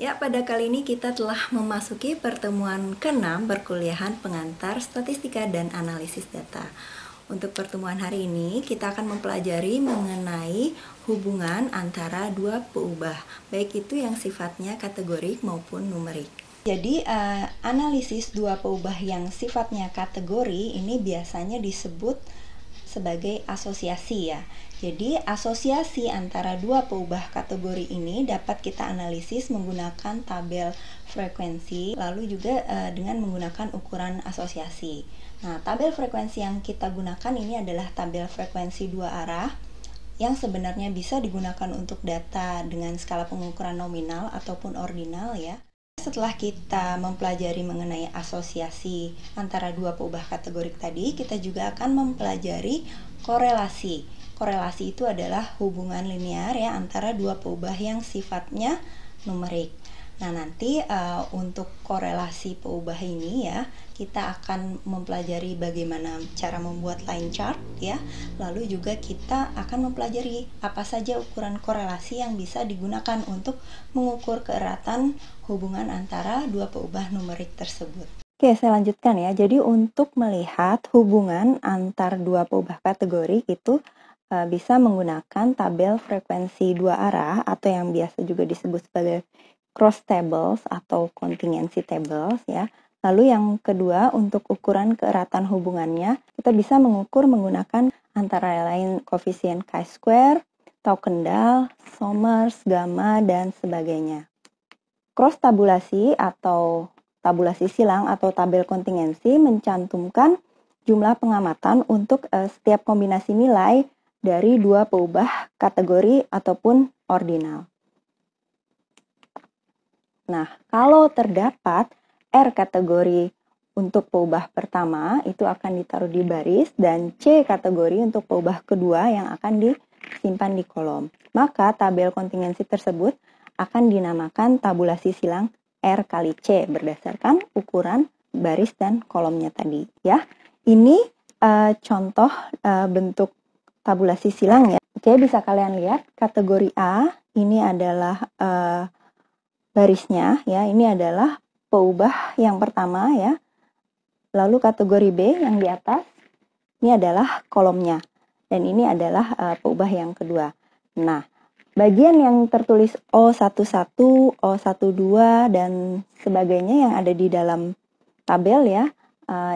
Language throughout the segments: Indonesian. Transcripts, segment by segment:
Ya, pada kali ini kita telah memasuki pertemuan ke-6 perkuliahan pengantar statistika dan analisis data. Untuk pertemuan hari ini, kita akan mempelajari mengenai hubungan antara dua peubah, baik itu yang sifatnya kategorik maupun numerik. Jadi, analisis dua peubah yang sifatnya kategori ini biasanya disebut sebagai asosiasi ya. Jadi asosiasi antara dua peubah kategori ini dapat kita analisis menggunakan tabel frekuensi, lalu juga dengan menggunakan ukuran asosiasi. Nah, tabel frekuensi yang kita gunakan ini adalah tabel frekuensi dua arah yang sebenarnya bisa digunakan untuk data dengan skala pengukuran nominal ataupun ordinal ya. Setelah kita mempelajari mengenai asosiasi antara dua peubah kategorik tadi, kita juga akan mempelajari korelasi. Korelasi itu adalah hubungan linear ya antara dua peubah yang sifatnya numerik. Nah, nanti untuk korelasi peubah ini ya, kita akan mempelajari bagaimana cara membuat line chart ya. Lalu juga kita akan mempelajari apa saja ukuran korelasi yang bisa digunakan untuk mengukur keeratan hubungan antara dua peubah numerik tersebut. Oke, saya lanjutkan ya. Jadi untuk melihat hubungan antar dua peubah kategori itu bisa menggunakan tabel frekuensi dua arah atau yang biasa juga disebut sebagai cross tables atau contingency tables ya. Lalu yang kedua, untuk ukuran keeratan hubungannya, kita bisa mengukur menggunakan antara lain koefisien chi-square, tau kendal, Somers, gamma, dan sebagainya. Cross tabulasi atau tabulasi silang atau tabel kontingensi mencantumkan jumlah pengamatan untuk setiap kombinasi nilai dari dua peubah kategori ataupun ordinal. Nah, kalau terdapat R kategori untuk peubah pertama itu akan ditaruh di baris dan C kategori untuk peubah kedua yang akan disimpan di kolom. Maka tabel kontingensi tersebut akan dinamakan tabulasi silang R kali C berdasarkan ukuran baris dan kolomnya tadi ya. Ini contoh bentuk tabulasi silang ya. Oke, bisa kalian lihat kategori A ini adalah barisnya ya. Ini adalah peubah yang pertama ya. Lalu kategori B yang di atas ini adalah kolomnya. Dan ini adalah peubah yang kedua. Nah, bagian yang tertulis O11, O12 dan sebagainya yang ada di dalam tabel ya,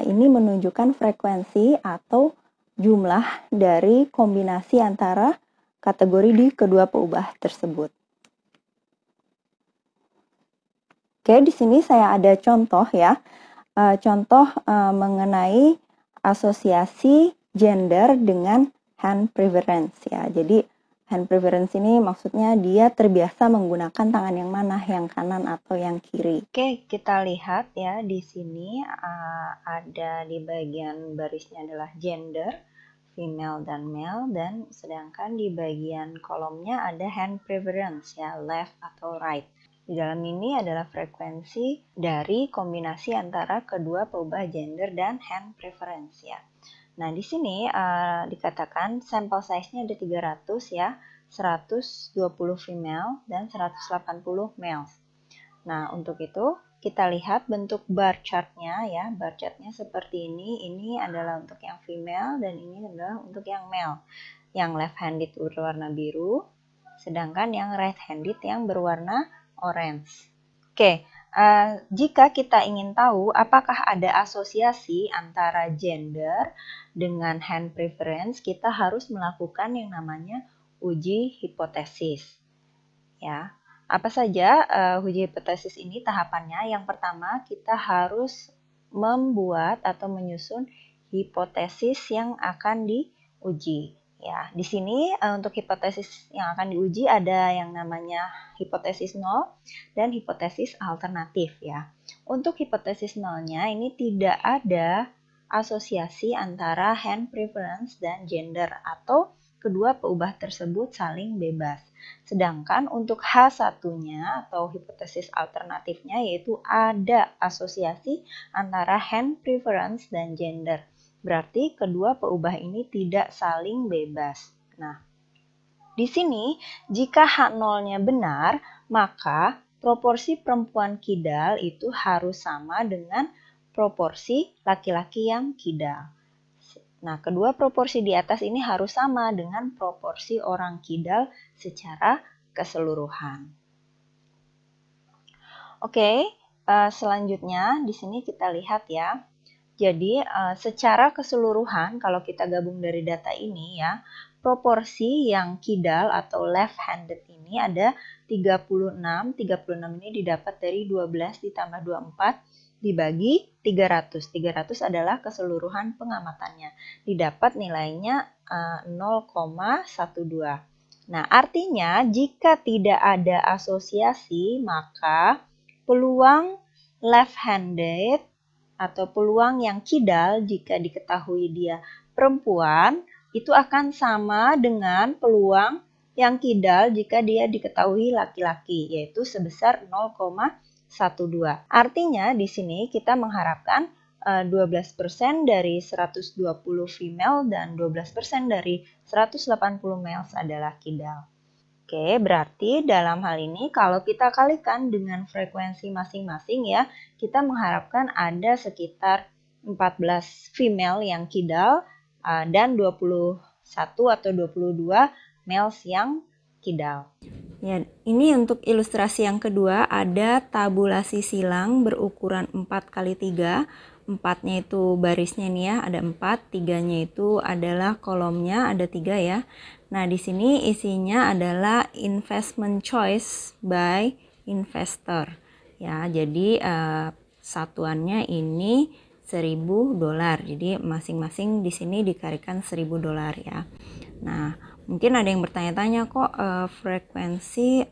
ini menunjukkan frekuensi atau jumlah dari kombinasi antara kategori di kedua peubah tersebut. Oke, di sini saya ada contoh ya, contoh mengenai asosiasi gender dengan hand preference ya. Jadi hand preference ini maksudnya dia terbiasa menggunakan tangan yang mana, yang kanan atau yang kiri. Oke, kita lihat ya di sini ada di bagian barisnya adalah gender, female dan male, dan sedangkan di bagian kolomnya ada hand preference ya, left atau right. Di dalam ini adalah frekuensi dari kombinasi antara kedua peubah gender dan hand preference ya. Nah, di sini dikatakan sampel size-nya ada 300 ya, 120 female dan 180 males. Nah, untuk itu kita lihat bentuk bar chart-nya ya. Bar chart-nya seperti ini. Ini adalah untuk yang female dan ini adalah untuk yang male. Yang left-handed berwarna biru, sedangkan yang right-handed yang berwarna orange. Oke. Jika kita ingin tahu apakah ada asosiasi antara gender dengan hand preference, kita harus melakukan yang namanya uji hipotesis. Ya, apa saja uji hipotesis ini tahapannya? Yang pertama, kita harus membuat atau menyusun hipotesis yang akan diuji. Ya, di sini untuk hipotesis yang akan diuji ada yang namanya hipotesis nol dan hipotesis alternatif ya. Untuk hipotesis nolnya ini tidak ada asosiasi antara hand preference dan gender atau kedua peubah tersebut saling bebas. Sedangkan untuk H1-nya atau hipotesis alternatifnya yaitu ada asosiasi antara hand preference dan gender. Berarti kedua peubah ini tidak saling bebas. Nah, di sini jika H0-nya benar, maka proporsi perempuan kidal itu harus sama dengan proporsi laki-laki yang kidal. Nah, kedua proporsi di atas ini harus sama dengan proporsi orang kidal secara keseluruhan. Oke, selanjutnya di sini kita lihat ya. Jadi, secara keseluruhan kalau kita gabung dari data ini ya, proporsi yang kidal atau left-handed ini ada 36. 36 ini didapat dari 12 ditambah 24 dibagi 300. 300 adalah keseluruhan pengamatannya. Didapat nilainya 0,12. Nah, artinya jika tidak ada asosiasi, maka peluang left-handed atau peluang yang kidal jika diketahui dia perempuan itu akan sama dengan peluang yang kidal jika dia diketahui laki-laki, yaitu sebesar 0,12. Artinya di sini kita mengharapkan 12% dari 120 female dan 12% dari 180 males adalah kidal. Oke, berarti dalam hal ini kalau kita kalikan dengan frekuensi masing-masing ya, kita mengharapkan ada sekitar 14 female yang kidal dan 21 atau 22 males yang kidal. Ya, ini untuk ilustrasi yang kedua ada tabulasi silang berukuran 4x3. 4-nya itu barisnya nih ya, ada 4, 3-nya itu adalah kolomnya, ada 3 ya. Nah, di sini isinya adalah investment choice by investor. Ya, jadi satuannya ini $1.000. Jadi masing-masing di sini dikalikan $1.000 ya. Nah, mungkin ada yang bertanya-tanya kok frekuensi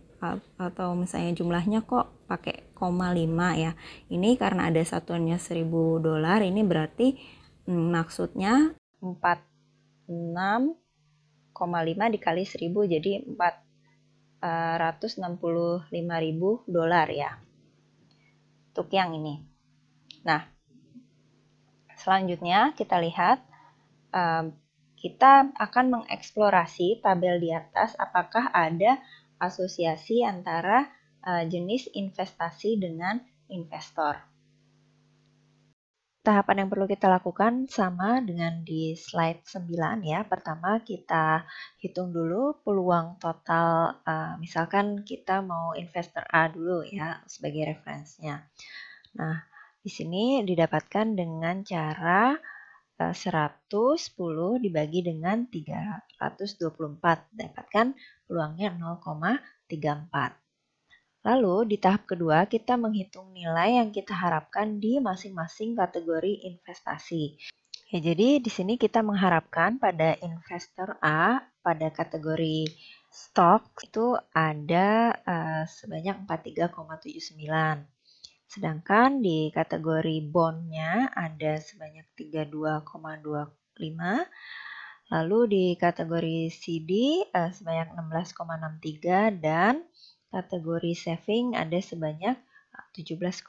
atau misalnya jumlahnya kok pakai 0,5 ya. Ini karena ada satuannya $1.000, ini berarti maksudnya 46,5 dikali 1.000 jadi $465.000 ya. Untuk yang ini. Nah, selanjutnya kita lihat kita akan mengeksplorasi tabel di atas apakah ada asosiasi antara jenis investasi dengan investor. Tahapan yang perlu kita lakukan sama dengan di slide 9 ya. Pertama kita hitung dulu peluang total, misalkan kita mau investor A dulu ya sebagai referensinya. Nah, di sini didapatkan dengan cara 110 dibagi dengan 324, dapatkan peluangnya 0,34. Lalu di tahap kedua kita menghitung nilai yang kita harapkan di masing-masing kategori investasi. Ya, jadi di sini kita mengharapkan pada investor A pada kategori stok itu ada sebanyak 43,79. Sedangkan di kategori bondnya ada sebanyak 32,25. Lalu di kategori CD sebanyak 16,63 dan kategori saving ada sebanyak 17,31.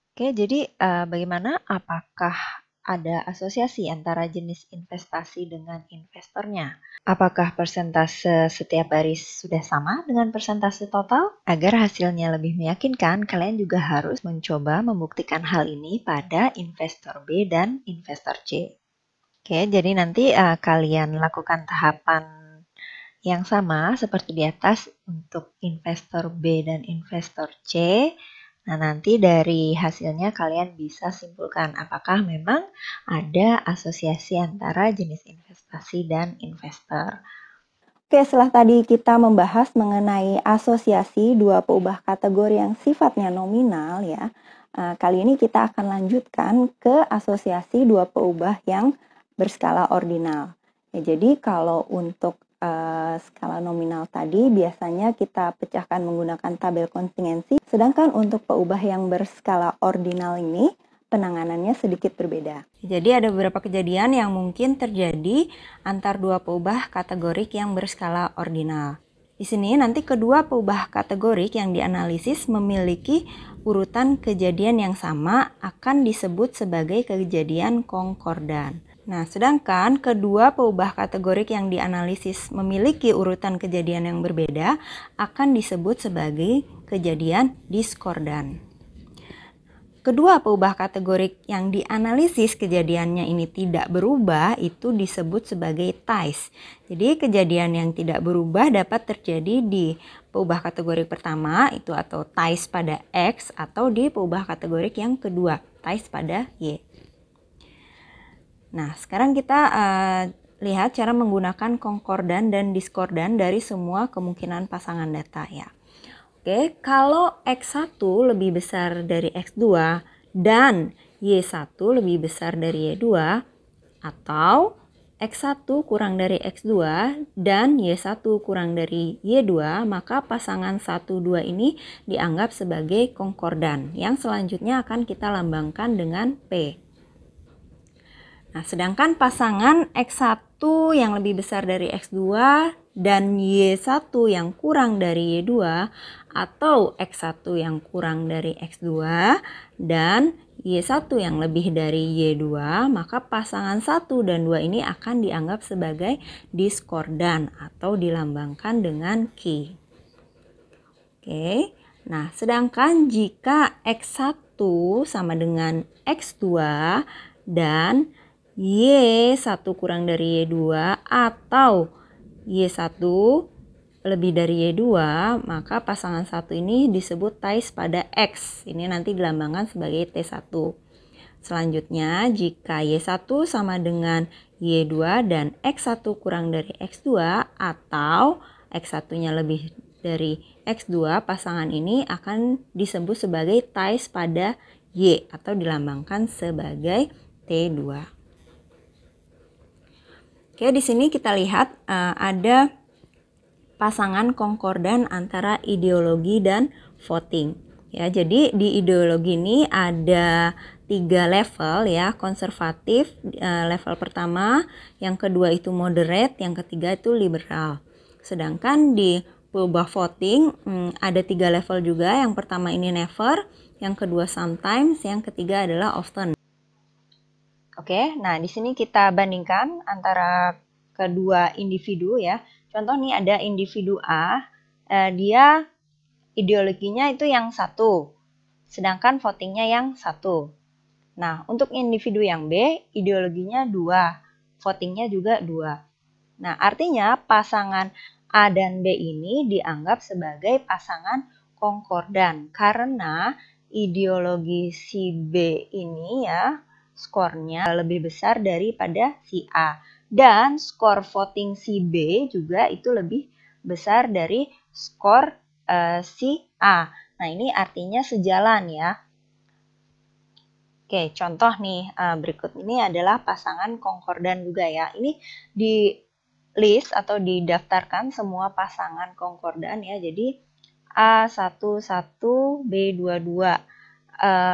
Oke, jadi bagaimana? Apakah ada asosiasi antara jenis investasi dengan investornya? Apakah persentase setiap baris sudah sama dengan persentase total? Agar hasilnya lebih meyakinkan, kalian juga harus mencoba membuktikan hal ini pada investor B dan investor C. Oke, jadi nanti kalian lakukan tahapan yang sama seperti di atas untuk investor B dan investor C. Nah, nanti dari hasilnya kalian bisa simpulkan apakah memang ada asosiasi antara jenis investasi dan investor. Oke, setelah tadi kita membahas mengenai asosiasi dua peubah kategori yang sifatnya nominal ya, kali ini kita akan lanjutkan ke asosiasi dua peubah yang berskala ordinal. Ya, jadi kalau untuk skala nominal tadi biasanya kita pecahkan menggunakan tabel kontingensi, sedangkan untuk peubah yang berskala ordinal ini penanganannya sedikit berbeda. Jadi ada beberapa kejadian yang mungkin terjadi antar dua peubah kategorik yang berskala ordinal. Di sini nanti kedua peubah kategorik yang dianalisis memiliki urutan kejadian yang sama akan disebut sebagai kejadian konkordan. Nah, sedangkan kedua peubah kategorik yang dianalisis memiliki urutan kejadian yang berbeda akan disebut sebagai kejadian diskordan. Kedua peubah kategorik yang dianalisis kejadiannya ini tidak berubah itu disebut sebagai ties. Jadi kejadian yang tidak berubah dapat terjadi di peubah kategorik pertama itu atau ties pada X, atau di peubah kategorik yang kedua ties pada Y. Nah, sekarang kita lihat cara menggunakan konkordan dan diskordan dari semua kemungkinan pasangan data ya. Oke, kalau X1 lebih besar dari X2 dan Y1 lebih besar dari Y2, atau X1 kurang dari X2 dan Y1 kurang dari Y2, maka pasangan 1, 2 ini dianggap sebagai konkordan yang selanjutnya akan kita lambangkan dengan P. Nah, sedangkan pasangan X1 yang lebih besar dari X2 dan Y1 yang kurang dari Y2, atau X1 yang kurang dari X2 dan Y1 yang lebih dari Y2, maka pasangan 1 dan 2 ini akan dianggap sebagai diskordan atau dilambangkan dengan Q. Oke, nah sedangkan jika X1 sama dengan X2 dan Y1 kurang dari Y2 atau Y1 lebih dari Y2, maka pasangan 1 ini disebut ties pada X. Ini nanti dilambangkan sebagai T1. Selanjutnya, jika Y1 sama dengan Y2 dan X1 kurang dari X2 atau X1-nya lebih dari X2, pasangan ini akan disebut sebagai ties pada Y atau dilambangkan sebagai T2. Oke, di sini kita lihat ada pasangan konkordan antara ideologi dan voting. Ya, jadi di ideologi ini ada 3 level ya, konservatif level pertama, yang kedua itu moderate, yang ketiga itu liberal. Sedangkan di peubah voting ada 3 level juga, yang pertama ini never, yang kedua sometimes, yang ketiga adalah often. Oke, nah di sini kita bandingkan antara kedua individu ya. Contoh nih ada individu A, dia ideologinya itu yang 1, sedangkan votingnya yang 1. Nah, untuk individu yang B, ideologinya 2, votingnya juga 2. Nah, artinya pasangan A dan B ini dianggap sebagai pasangan konkordan karena ideologi si B ini ya, skornya lebih besar daripada si A. Dan skor voting si B juga itu lebih besar dari skor si A. Nah, ini artinya sejalan ya. Oke, contoh nih berikut ini adalah pasangan konkordan juga ya. Ini di list atau didaftarkan semua pasangan konkordan ya. Jadi A11, B22.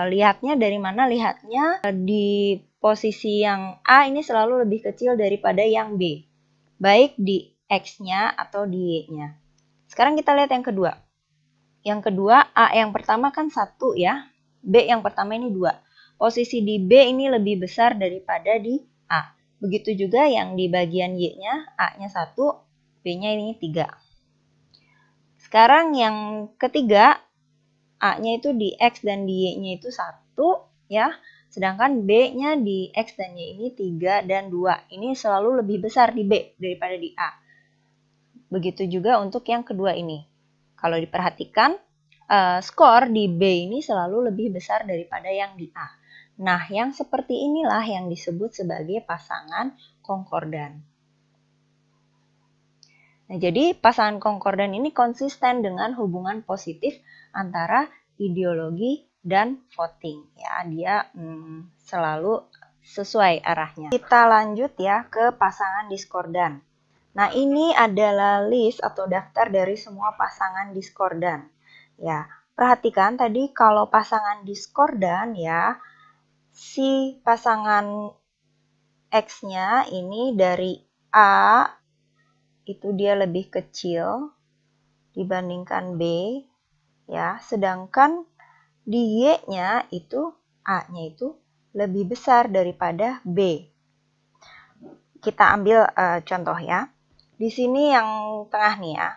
Lihatnya dari mana? Lihatnya di posisi yang A ini selalu lebih kecil daripada yang B, baik di X-nya atau di Y-nya. Sekarang kita lihat yang kedua. Yang kedua, A yang pertama kan 1 ya, B yang pertama ini 2. Posisi di B ini lebih besar daripada di A. Begitu juga yang di bagian Y-nya, A-nya 1, B-nya ini 3. Sekarang yang ketiga, A-nya itu di X dan di Y-nya itu 1 ya. Sedangkan B-nya di X dan Y ini 3 dan 2. Ini selalu lebih besar di B daripada di A. Begitu juga untuk yang kedua ini. Kalau diperhatikan, skor di B ini selalu lebih besar daripada yang di A. Nah, yang seperti inilah yang disebut sebagai pasangan konkordan. Nah, jadi pasangan konkordan ini konsisten dengan hubungan positif antara ideologi dan voting. Ya, dia selalu sesuai arahnya. Kita lanjut ya ke pasangan diskordan. Nah, ini adalah list atau daftar dari semua pasangan diskordan. Ya, perhatikan tadi kalau pasangan diskordan ya, si pasangan X-nya ini dari A itu dia lebih kecil dibandingkan B ya, sedangkan di Y-nya itu A-nya itu lebih besar daripada B. kita ambil contoh ya. Di sini yang tengah nih ya.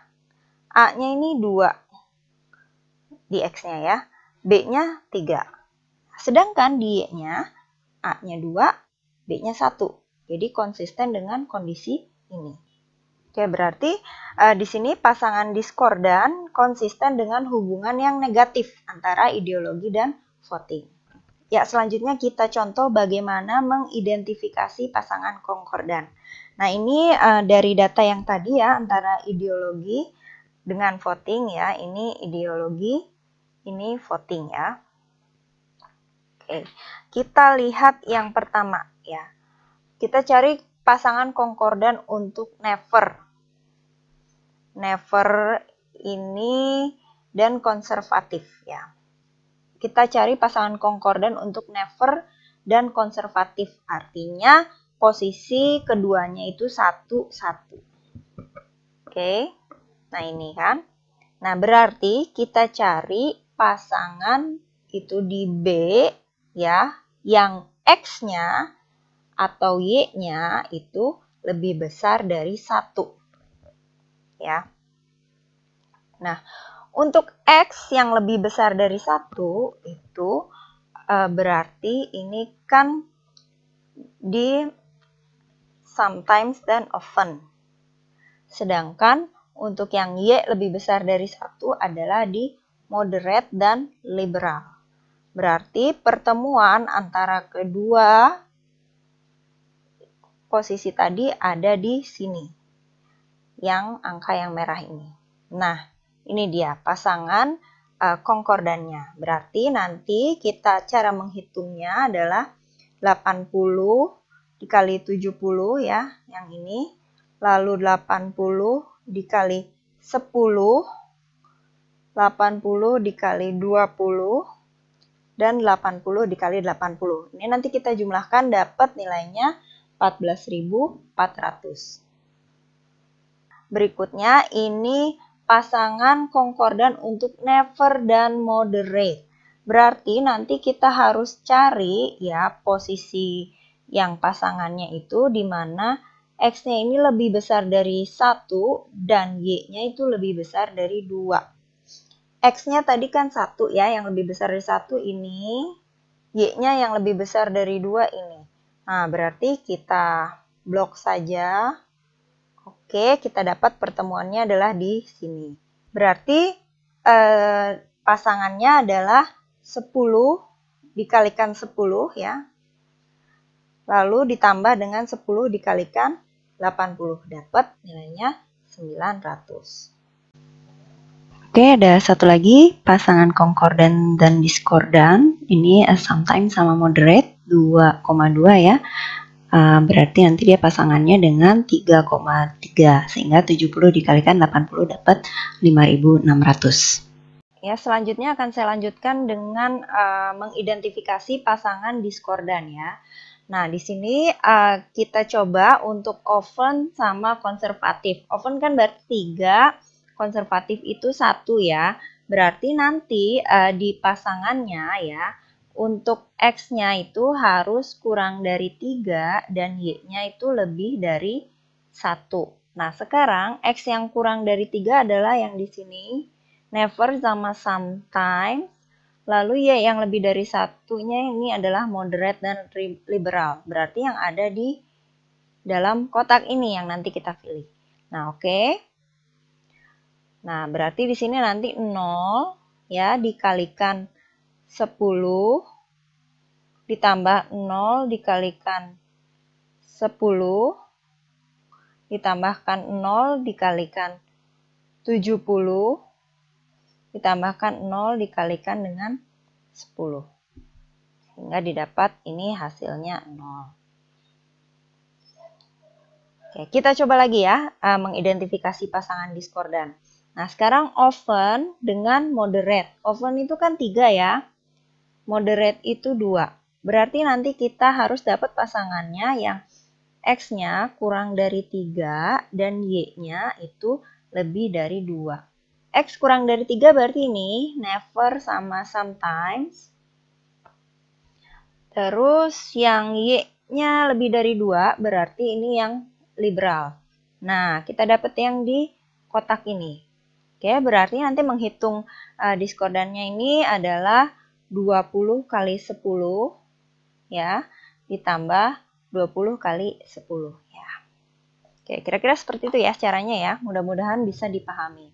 A-nya ini 2 di X-nya ya. B-nya 3. Sedangkan di Y-nya A-nya 2, B-nya 1. Jadi konsisten dengan kondisi ini. Oke, berarti di sini pasangan diskordan konsisten dengan hubungan yang negatif antara ideologi dan voting. Ya, selanjutnya kita contoh bagaimana mengidentifikasi pasangan konkordan. Nah, ini dari data yang tadi ya, antara ideologi dengan voting ya. Ini ideologi, ini voting ya. Oke, kita lihat yang pertama ya. Kita cari pasangan konkordan untuk never. Never ini dan konservatif ya. Kita cari pasangan konkordan untuk never dan konservatif. Artinya posisi keduanya itu 1, 1. Oke. Nah, ini kan. Nah, berarti kita cari pasangan itu di B ya, yang X-nya atau Y-nya itu lebih besar dari 1. Ya. Nah, untuk X yang lebih besar dari 1 itu berarti ini kan di sometimes dan often. Sedangkan untuk yang Y lebih besar dari 1 adalah di moderate dan liberal. Berarti pertemuan antara kedua posisi tadi ada di sini. Yang angka yang merah ini. Nah, ini dia pasangan konkordannya. Berarti nanti kita cara menghitungnya adalah 80 dikali 70 ya, yang ini. Lalu 80 dikali 10, 80 dikali 20, dan 80 dikali 80. Ini nanti kita jumlahkan dapat nilainya 14.400. Berikutnya ini pasangan konkordan untuk never dan moderate. Berarti nanti kita harus cari ya posisi yang pasangannya itu di mana X-nya ini lebih besar dari 1 dan Y-nya itu lebih besar dari 2. X-nya tadi kan 1 ya, yang lebih besar dari 1 ini. Y-nya yang lebih besar dari 2 ini. Nah, berarti kita blok saja. Oke, kita dapat pertemuannya adalah di sini. Berarti pasangannya adalah 10 dikalikan 10 ya. Lalu ditambah dengan 10 dikalikan 80. Dapat nilainya 900. Oke, ada satu lagi pasangan konkordan dan diskordan. Ini sometimes sama moderate 2,2 ya. Berarti nanti dia pasangannya dengan 3,3 sehingga 70 dikalikan 80 dapat 5.600. Ya, selanjutnya akan saya lanjutkan dengan mengidentifikasi pasangan diskordan ya. Nah, di sini kita coba untuk often sama konservatif. Often kan berarti 3, konservatif itu 1 ya. Berarti nanti di pasangannya ya, untuk X-nya itu harus kurang dari 3 dan Y-nya itu lebih dari 1. Nah, sekarang X yang kurang dari 3 adalah yang di sini. Never sama sometimes. Lalu Y yang lebih dari 1-nya ini adalah moderate dan liberal. Berarti yang ada di dalam kotak ini yang nanti kita pilih. Nah, oke. Nah, berarti di sini nanti 0 ya dikalikan 10 ditambah 0 dikalikan 10 ditambahkan 0 dikalikan 70 ditambahkan 0 dikalikan dengan 10. Sehingga didapat ini hasilnya 0. Oke, kita coba lagi ya mengidentifikasi pasangan diskordan. Nah, sekarang often dengan moderate. Often itu kan 3 ya. Moderate itu 2. Berarti nanti kita harus dapat pasangannya yang X-nya kurang dari 3 dan Y-nya itu lebih dari 2. X kurang dari 3 berarti ini never sama sometimes. Terus yang Y nya lebih dari 2, berarti ini yang liberal. Nah, kita dapat yang di kotak ini. Oke, berarti nanti menghitung diskordannya ini adalah 20 kali 10 ya, ditambah 20 kali 10 ya. Oke, kira-kira seperti itu ya caranya ya. Mudah-mudahan bisa dipahami.